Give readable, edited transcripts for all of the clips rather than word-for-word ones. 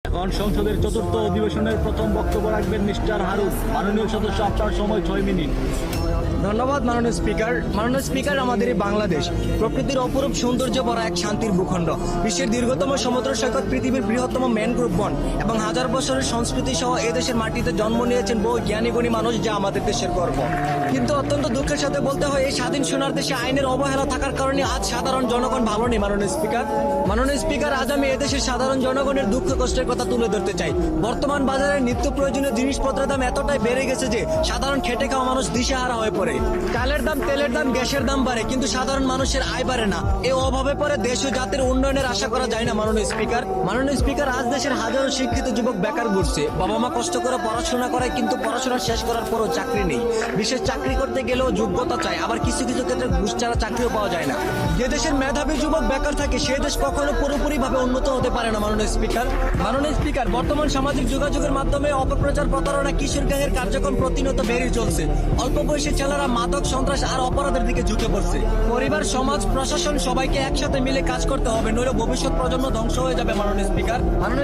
এখন সংসদের চতুর্থ অধিবেশনের প্রথম বক্তব্য রাখবেন মিস্টার হারুন। মাননীয় সদস্য, আপনার সময় 6 মিনিট। ধন্যবাদ মাননীয় স্পিকার। মাননীয় স্পিকার, আমাদের এই বাংলাদেশ প্রকৃতির অপরূপ সৌন্দর্য ভরা এক শান্তির ভূখণ্ড, বিশ্বের দীর্ঘতম সমুদ্র সৈকত, পৃথিবীর বৃহত্তম ম্যানগ্রোভ বন এবং হাজার বছরের সংস্কৃতি সহ এই দেশের মাটিতে জন্ম নিয়েছেন বহু জ্ঞানী গুণী মানুষ, যা আমাদের দেশের গর্ব। কিন্তু অত্যন্ত দুঃখের সাথে বলতে হয়, এই স্বাধীন সোনার দেশে আইনের অবহেলা থাকার কারণে আজ সাধারণ জনগণ ভালো নেই। মাননীয় স্পিকার, আজ আমি এদেশের সাধারণ জনগণের দুঃখ কষ্টের কথা তুলে ধরতে চাই। বর্তমান বাজারে নিত্য প্রয়োজনীয় জিনিসপত্রের দাম এতটাই বেড়ে গেছে যে সাধারণ খেটে খাওয়া মানুষ দিশেহারা হয়ে পড়ে। চালের দাম, তেলের দাম, গ্যাসের দাম বাড়ে, কিন্তু সাধারণ মানুষের আয় বাড়ে না। এই অভাবে পরে দেশ ও জাতির উন্নয়নের আশা করা যায় না। মাননীয় স্পিকার, আজ দেশের হাজারো শিক্ষিত যুবক বেকার ঘুরছে। বাবা মা কষ্ট করে পড়াশোনা করায়, কিন্তু পড়াশোনা শেষ করার পরও চাকরি নেই। বিশেষ চাকরি করতে গেলেও যোগ্যতা চাই, আবার কিছু কিছু ক্ষেত্রে ঘুষ ছাড়া চাকরিও পাওয়া যায় না। যে দেশের মেধাবী যুবক বেকার থাকে, সে দেশ কখনো পুরোপুরি ভাবে উন্নত হতে পারে না। মাননীয় স্পিকার, বর্তমান সামাজিক যোগাযোগের মাধ্যমে অপপ্রচার, প্রতারণা, কিশোর গ্যাংয়ের কার্যক্রম প্রতিনিয়ত বেড়ে চলছে। অল্প বয়সী ছেলেরা মাদক, সন্ত্রাস আর অপরাধের দিকে ঝুঁকে পড়ছে। পরিবার, সমাজ, প্রশাসন সবাইকে একসাথে মিলে কাজ করতে হবে, নইলে ভবিষ্যৎ প্রজন্ম ধ্বংস হয়ে যাবে। মাননীয়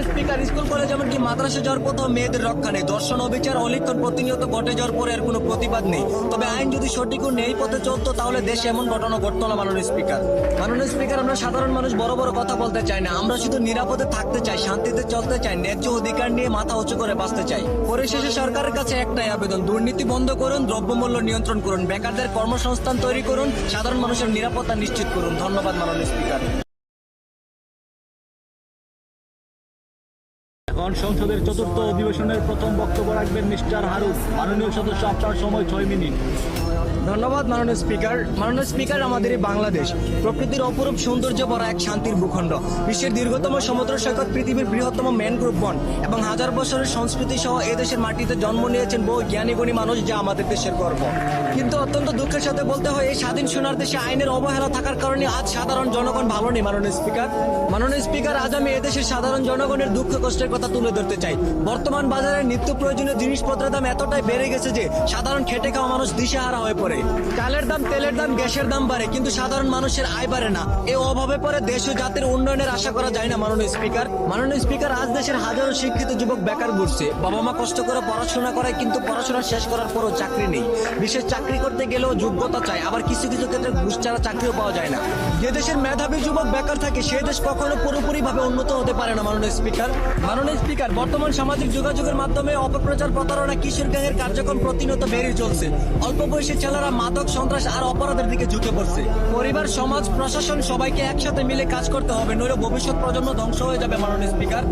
স্পিকার, স্কুল কলেজ এমনকি মাদ্রাসা যাওয়ার কোথাও মেয়েদের রক্ষা নেই। ধর্ষণ, অবিচার, অলিক্ষণ প্রতিনিয়ত ঘটে যাওয়ার পরে এর কোনো প্রতিবাদ নেই। তবে আইন যদি সঠিক ও ন্যায় পথে চলতো, তাহলে দেশে এমন ঘটনা ঘটতো না। মাননীয় স্পিকার, আমরা সাধারণ মানুষ বড় বড় কথা বলতে চাই না। আমরা শুধু নিরাপদে থাকতে চাই, শান্তিতে চলতে চাই, ন্যায্য অধিকার নিয়ে মাথা উঁচু করে বাঁচতে চাই। পরিশেষে সরকারের কাছে একটাই আবেদন, দুর্নীতি বন্ধ করুন, দ্রব্যমূল্য নিয়ন্ত্রণ করুন, বেকারদের কর্মসংস্থান তৈরি করুন, সাধারণ মানুষের নিরাপত্তা নিশ্চিত করুন। ধন্যবাদ মাননীয় স্পিকার। এখন সংসদের চতুর্থ অধিবেশনের প্রথম বক্তব্য রাখবেন মিস্টার হারুন। মাননীয় সদস্য, আপনার সময় 6 মিনিট। ধন্যবাদ মাননীয় স্পিকার, আমাদের এই বাংলাদেশ প্রকৃতির অপরূপ সৌন্দর্য ভরা এক শান্তির ভূখণ্ড, বিশ্বের দীর্ঘতম সমুদ্র সৈকত, পৃথিবীর বৃহত্তম ম্যানগ্রোভ বন এবং হাজার বছরের সংস্কৃতি সহ এই দেশের মাটিতে জন্ম নিয়েছেন বহু জ্ঞানী গুণী মানুষ, যা আমাদের দেশের গর্ব। কিন্তু অত্যন্ত দুঃখের সাথে বলতে হয়, এই স্বাধীন সোনার দেশে আইনের অবহেলা থাকার কারণে আজ সাধারণ জনগণ ভালো নেই। মাননীয় স্পিকার, আজ আমি এদেশের সাধারণ জনগণের দুঃখ কষ্টের কথা তুলে ধরতে চাই। বর্তমান বাজারে নিত্য প্রয়োজনীয় জিনিসপত্রের দাম এতটাই বেড়ে গেছে যে সাধারণ খেটে খাওয়া মানুষ দিশেহারা হয়ে পড়ে। চালের দাম, তেলের দাম, গ্যাসের দাম বাড়ে, কিন্তু সাধারণ মানুষের আয় বাড়ে না। এই অভাবে পরে দেশ ও জাতির উন্নয়নের আশা করা যায় না। মাননীয় স্পিকার, আজ দেশের হাজারো শিক্ষিত যুবক বেকার ঘুরছে। বাবা মা কষ্ট করে পড়াশোনা করায়, কিন্তু পড়াশোনা শেষ করার পরও চাকরি নেই। বিশেষ চাকরি করতে গেলেও যোগ্যতা চাই, আবার কিছু কিছু ক্ষেত্রে ঘুষ ছাড়া চাকরিও পাওয়া যায় না। যে দেশের মেধাবী যুবক বেকার থাকে, সে দেশ কখনো পুরোপুরি ভাবে উন্নত হতে পারে না। মাননীয় স্পিকার, বর্তমান সামাজিক যোগাযোগের মাধ্যমে অপপ্রচার, প্রতারণা, কিশোর গ্যাংয়ের কার্যক্রম প্রতিনিয়ত বেড়ে চলছে। অল্প বয়সী ছেলেরা মাদক, সন্ত্রাস আর অপরাধের দিকে ঝুঁকে পড়ছে। পরিবার, সমাজ, প্রশাসন সবাইকে একসাথে মিলে কাজ করতে হবে, নইলে ভবিষ্যৎ প্রজন্ম ধ্বংস হয়ে যাবে। মাননীয় স্পিকার।